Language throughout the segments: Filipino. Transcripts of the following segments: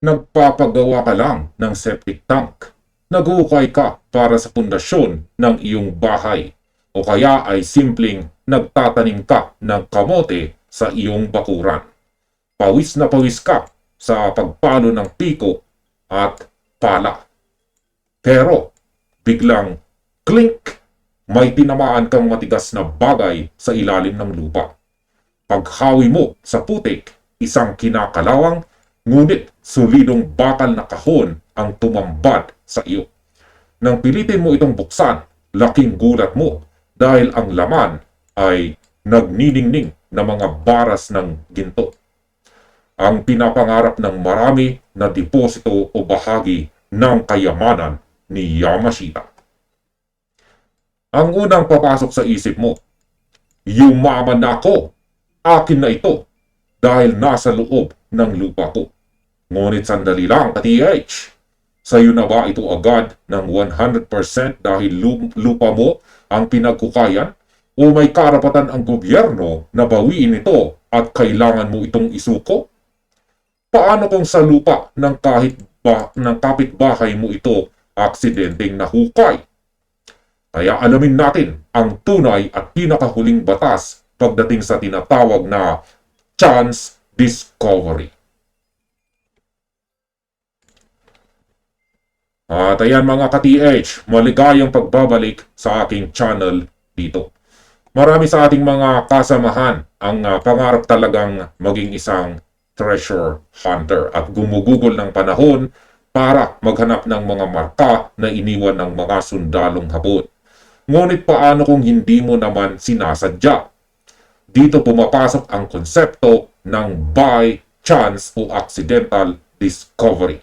Nagpapagawa ka lang ng septic tank. Nag-uukay ka para sa pundasyon ng iyong bahay. O kaya ay simpleng nagtatanim ka ng kamote sa iyong bakuran. Pawis na pawis ka sa pagpalo ng piko at pala. Pero biglang clink, may tinamaan kang matigas na bagay sa ilalim ng lupa. Paghawi mo sa putik, isang kinakalawang ngunit solidong bakal na kahon ang tumambad sa iyo. Nang pilitin mo itong buksan, laking gulat mo dahil ang laman ay nagniningning na mga baras ng ginto. Ang pinapangarap ng marami na deposito o bahagi ng kayamanan ni Yamashita. Ang unang papasok sa isip mo, yumaman na ako, akin na ito, dahil nasa loob ng lupa ko. Ngunit sandali lang, ka-TH. Sa'yo na ba ito agad ng 100% dahil lupa mo ang pinagkukayan? O may karapatan ang gobyerno na bawiin ito at kailangan mo itong isuko? Paano kung sa lupa ng ng kapitbahay mo ito aksidenteng nahukay? Kaya alamin natin ang tunay at pinakahuling batas pagdating sa tinatawag na chance discovery. At ayan mga ka-TH, maligayang pagbabalik sa aking channel dito. Marami sa ating mga kasamahan ang pangarap talagang maging isang treasure hunter at gumugugol ng panahon para maghanap ng mga marka na iniwan ng mga sundalong Hapon. Ngunit paano kung hindi mo naman sinasadya? Dito pumapasok ang konsepto ng by chance o accidental discovery.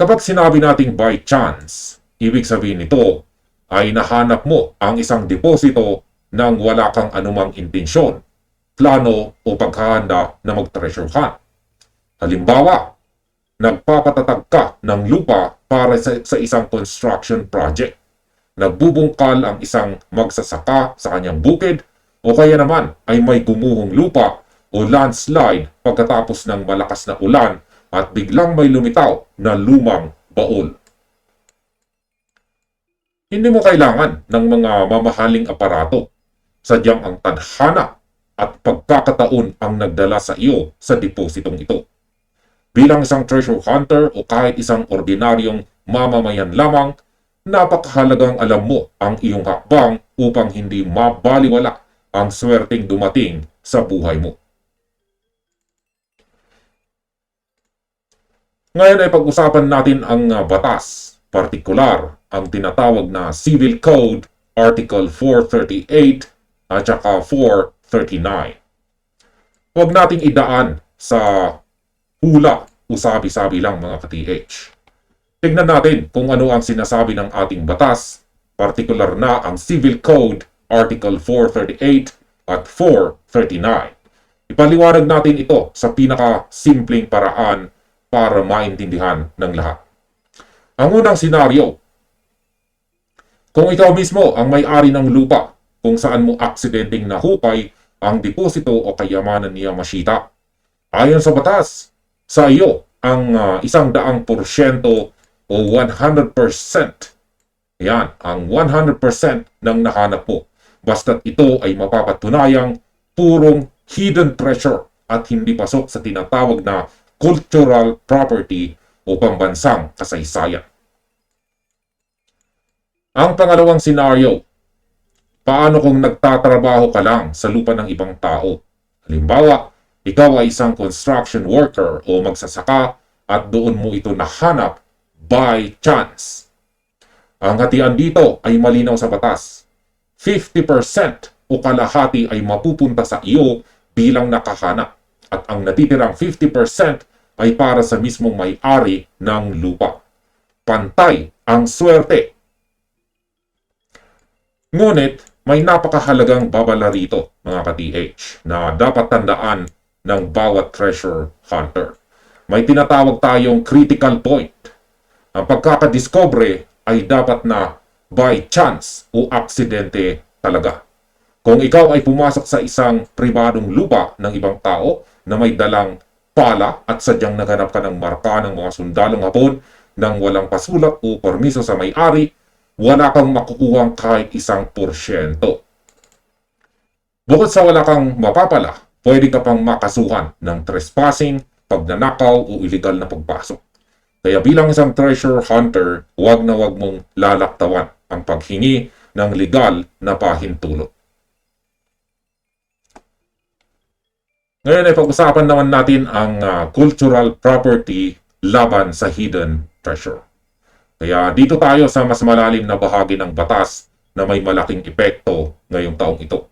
Kapag sinabi nating by chance, ibig sabihin nito ay nahanap mo ang isang deposito nang wala kang anumang intensyon, plano o paghahanda na mag-treasure hunt. Halimbawa, nagpapatatag ka ng lupa para sa isang construction project. Nagbubungkal ang isang magsasaka sa kanyang bukid o kaya naman ay may gumuhong lupa o landslide pagkatapos ng malakas na ulan at biglang may lumitaw na lumang baol. Hindi mo kailangan ng mga mamahaling aparato. Sadyang ang tadhana at pagkakataon ang nagdala sa iyo sa depositong ito. Bilang isang treasure hunter o kahit isang ordinaryong mamamayan lamang, napakahalagang alam mo ang iyong hakbang upang hindi mabaliwala ang swerteng dumating sa buhay mo. Ngayon ay pag-usapan natin ang batas, partikular ang tinatawag na Civil Code Article 438 at saka 439. Huwag nating idaan sa hula o sabi-sabi lang mga ka-TH. Tignan natin kung ano ang sinasabi ng ating batas, partikular na ang Civil Code Article 438 at 439. Ipaliwanag natin ito sa pinaka-simpleng paraan para maintindihan ng lahat. Ang unang senaryo, kung ikaw mismo ang may-ari ng lupa kung saan mo aksidenteng nahukay ang deposito o kayamanan ni Yamashita. Ayon sa batas, sa iyo ang 100% o 100%. Yan, ang 100% ng nahanap mo. Basta't ito ay mapapatunayang purong hidden treasure at hindi pasok sa tinatawag na cultural property o pambansang kasaysayan. Ang pangalawang senaryo, paano kung nagtatrabaho ka lang sa lupa ng ibang tao? Halimbawa, ikaw ay isang construction worker o magsasaka at doon mo ito nahanap by chance. Ang hatian dito ay malinaw sa batas. 50% o kalahati ay mapupunta sa iyo bilang nakahanap at ang natitirang 50% ay para sa mismong may-ari ng lupa. Pantay ang swerte. Ngunit may napakahalagang babala rito mga ka-TH na dapat tandaan ng bawat treasure hunter. May tinatawag tayong critical point. Ang pagkakadiscovery ay dapat na by chance o aksidente talaga. Kung ikaw ay pumasok sa isang pribadong lupa ng ibang tao na may dalang pala at sadyang naghanap ka ng marka ng mga sundalong Hapon nang walang pasulat o permiso sa may-ari, wala kang makukuhang kahit 1%. Bukod sa wala kang mapapala, pwede ka pang makasuhan ng trespassing, pagnanakaw o illegal na pagpasok. Kaya bilang isang treasure hunter, huwag na huwag mong lalaktawan ang paghingi ng legal na pahintulot. Ngayon ay pag-usapan naman natin ang cultural property laban sa hidden treasure. Kaya dito tayo sa mas malalim na bahagi ng batas na may malaking epekto ngayong taong ito.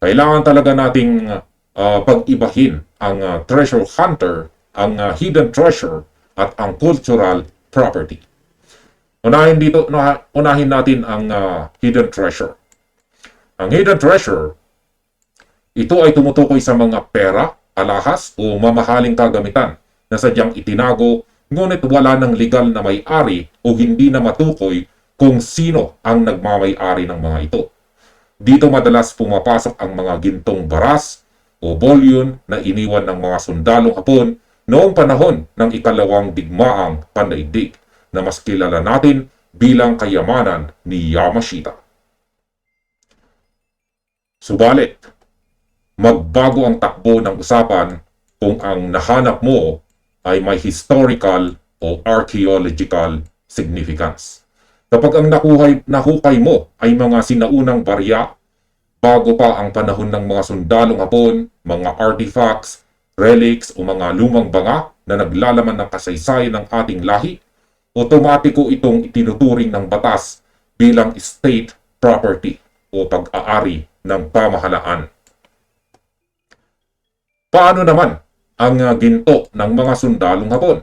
Kailangan talaga nating pag-ibahin ang treasure hunter, ang hidden treasure at ang cultural property. Unahin natin ang hidden treasure. Ang hidden treasure, ito ay tumutukoy sa mga pera, alahas o mamahaling kagamitan na sadyang itinago ngunit wala ng legal na may-ari o hindi na matukoy kung sino ang nagmamay-ari ng mga ito. Dito madalas pumapasok ang mga gintong baras o bullion na iniwan ng mga sundalong Hapon noong panahon ng ikalawang digmaang pandaigdig na mas kilala natin bilang kayamanan ni Yamashita. Subalit, magbago ang takbo ng usapan kung ang nahanap mo ay may historical o archaeological significance. Kapag ang nahukay mo ay mga sinaunang barya, bago pa ang panahon ng mga sundalong Hapon, mga artifacts, relics o mga lumang banga na naglalaman ng kasaysayan ng ating lahi, otomatiko itong itinuturing ng batas bilang state property o pag-aari ng pamahalaan. Paano naman ang ginto ng mga sundalong Hapon?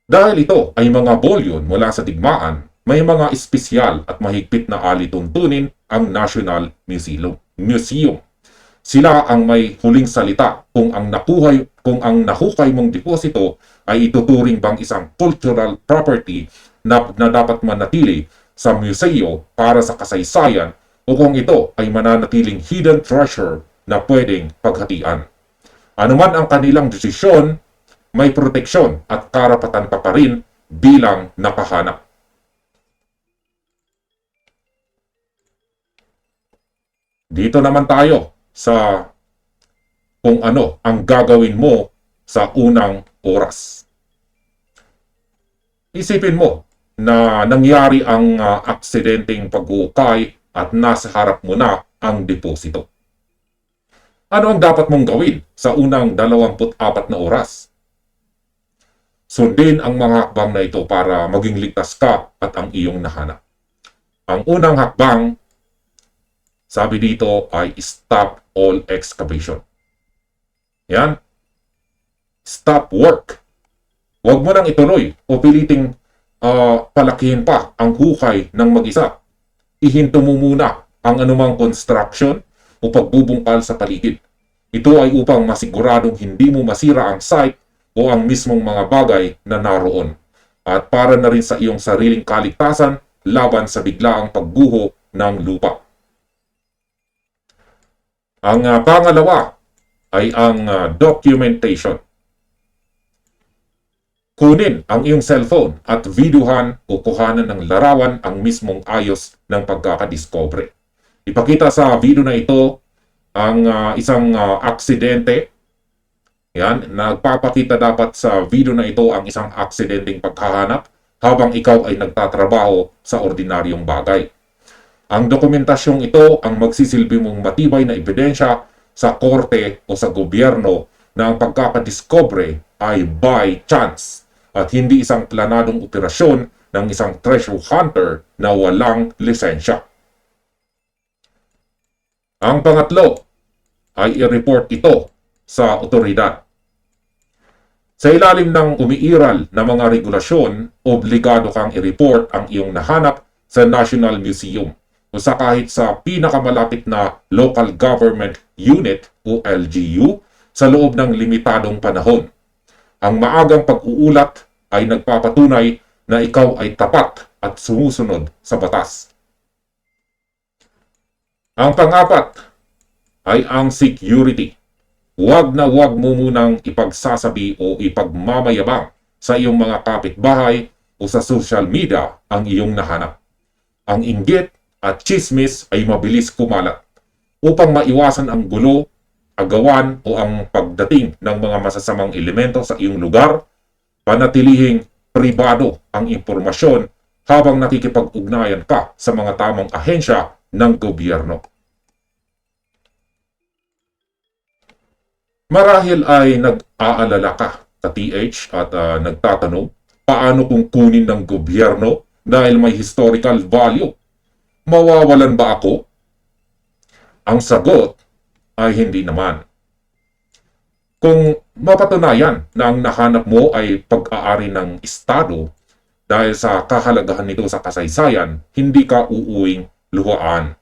Dahil ito ay mga bullion mula sa digmaan, may mga espesyal at mahigpit na alituntunin ang National Museum. Sila ang may huling salita kung ang nahukay mong deposito ay ituturing bang isang cultural property na dapat manatili sa museo para sa kasaysayan o kung ito ay mananatiling hidden treasure na pwedeng paghatian. Anuman ang kanilang desisyon, may proteksyon at karapatan pa rin bilang nakahanap. Dito naman tayo sa kung ano ang gagawin mo sa unang oras. Isipin mo na nangyari ang aksidenteng pag-uukay at nasa harap mo na ang deposito. Ano ang dapat mong gawin sa unang 24 na oras? Sundin ang mga hakbang na ito para maging ligtas ka at ang iyong nahanap. Ang unang hakbang, sabi dito, ay stop all excavation. Yan. Stop work. Huwag mo nang ituloy o piliting palakihin pa ang hukay ng mag-isa. Ihinto mo muna ang anumang construction o pagbubungkal sa paligid. Ito ay upang masiguradong hindi mo masira ang site o ang mismong mga bagay na naroon. At para na rin sa iyong sariling kaligtasan laban sa biglaang pagguho ng lupa. Ang pangalawa ay ang documentation. Kunin ang iyong cellphone at videohan o kuhanan ng larawan ang mismong ayos ng pagkakadiscovery. Ipakita sa video na ito ang isang aksidente. Yan, nagpapakita dapat sa video na ito ang isang aksidenteng paghahanap habang ikaw ay nagtatrabaho sa ordinaryong bagay. Ang dokumentasyong ito ang magsisilbi mong matibay na ebidensya sa korte o sa gobyerno na ang pagkakadiscovery ay by chance at hindi isang planadong operasyon ng isang treasure hunter na walang lisensya. Ang pangatlo ay i-report ito sa otoridad. Sa ilalim ng umiiral na mga regulasyon, obligado kang i-report ang iyong nahanap sa National Museum o sa kahit sa pinakamalapit na local government unit o LGU sa loob ng limitadong panahon. Ang maagang pag-uulat ay nagpapatunay na ikaw ay tapat at sumusunod sa batas. Ang pangapat ay ang security. huwag mo munang ipagsasabi o ipagmamayabang sa iyong mga kapitbahay o sa social media ang iyong nahanap. Ang inggit at chismis ay mabilis kumalat. Upang maiwasan ang gulo, agawan o ang pagdating ng mga masasamang elemento sa iyong lugar, panatilihing pribado ang impormasyon habang nakikipag-ugnayan ka sa mga tamang ahensya ng gobyerno. Marahil ay nag-aalala ka, ka-TH, at nagtatanong, paano kung kunin ng gobyerno dahil may historical value? Mawawalan ba ako? Ang sagot ay hindi naman. Kung mapatunayan na ang nahanap mo ay pag-aari ng Estado dahil sa kahalagahan nito sa kasaysayan, hindi ka uuwing luhaan.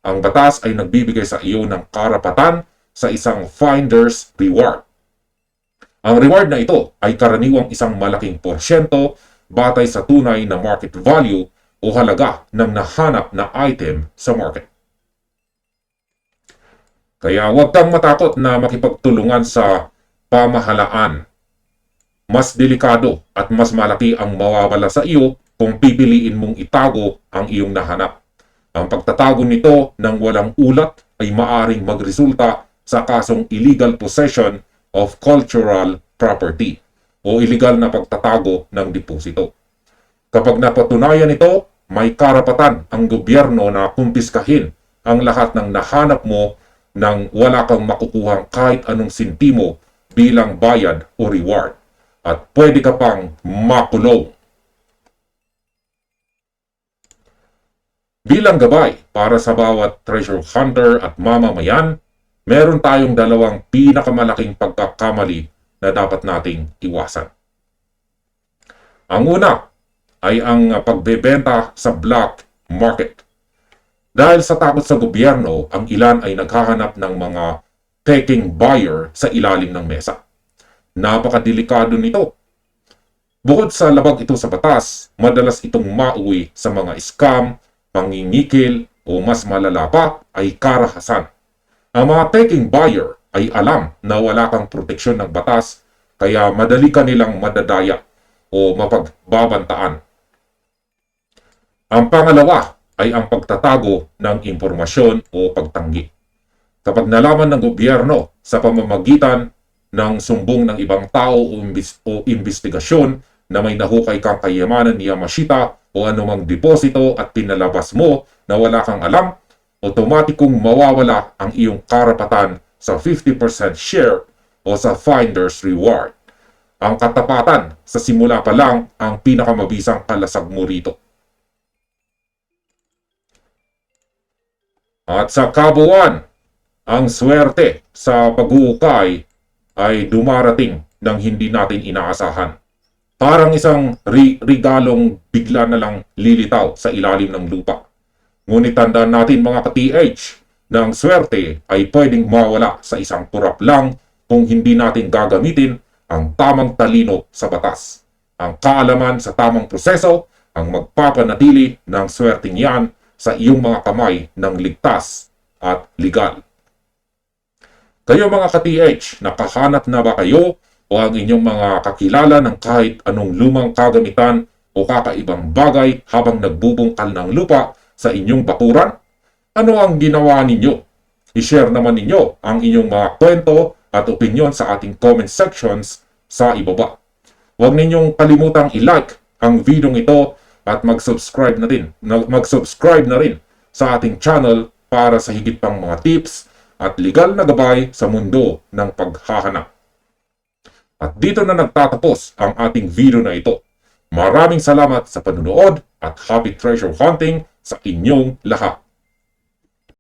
Ang batas ay nagbibigay sa iyo ng karapatan sa isang finder's reward. Ang reward na ito ay karaniwang isang malaking porsyento batay sa tunay na market value o halaga ng nahanap na item sa market. Kaya huwag kang matakot na makipagtulungan sa pamahalaan. Mas delikado at mas malaki ang mawawala sa iyo kung pipiliin mong itago ang iyong nahanap. Ang pagtatago nito ng walang ulat ay maaring magresulta sa kasong illegal possession of cultural property o illegal na pagtatago ng deposito. Kapag napatunayan ito, may karapatan ang gobyerno na kumpiskahin ang lahat ng nahanap mo nang wala kang makukuhang kahit anong sentimo bilang bayad o reward. At pwede ka pang makulong. Bilang gabay para sa bawat treasure hunter at mamamayan, meron tayong dalawang pinakamalaking pagkakamali na dapat nating iwasan. Ang una ay ang pagbebenta sa black market. Dahil sa takot sa gobyerno, ang ilan ay naghahanap ng mga taking buyer sa ilalim ng mesa. Napakadelikado nito. Bukod sa labag ito sa batas, madalas itong mauwi sa mga scam, pangingikil o mas malala pa ay karahasan. Ang mga taking buyer ay alam na wala kang proteksyon ng batas kaya madali ka nilang madadaya o mapagbabantaan. Ang pangalawa ay ang pagtatago ng impormasyon o pagtanggi. Kapag nalaman ng gobyerno sa pamamagitan ng sumbong ng ibang tao o investigasyon na may nahukay kang kayamanan ni Yamashita o anumang deposito at pinalabas mo na wala kang alam, otomatikong mawawala ang iyong karapatan sa 50% share o sa finder's reward. Ang katapatan sa simula pa lang ang pinakamabisang kalasag mo rito. At sa kabuuan, ang swerte sa pag-uukay ay dumarating ng hindi natin inaasahan. Parang isang regalong bigla na lang lilitaw sa ilalim ng lupa. Ngunit tandaan natin mga ka-TH na ang swerte ay pwedeng mawala sa isang purap lang kung hindi natin gagamitin ang tamang talino sa batas. Ang kaalaman sa tamang proseso ang magpapanatili ng swerteng yan sa iyong mga kamay ng ligtas at legal. Kayo mga ka-TH, nakahanap na ba kayo o ang inyong mga kakilala ng kahit anong lumang kagamitan o kakaibang bagay habang nagbubungkal ng lupa sa inyong bakuran? Ano ang ginawa ninyo? I-share naman ninyo ang inyong mga kwento at opinion sa ating comment sections sa ibaba. Huwag ninyong kalimutang i-like ang video ito at mag-subscribe na rin sa ating channel para sa higit pang mga tips at legal na gabay sa mundo ng paghahanap. At dito na nagtatapos ang ating video na ito. Maraming salamat sa panunood at happy treasure hunting sa inyong lahat.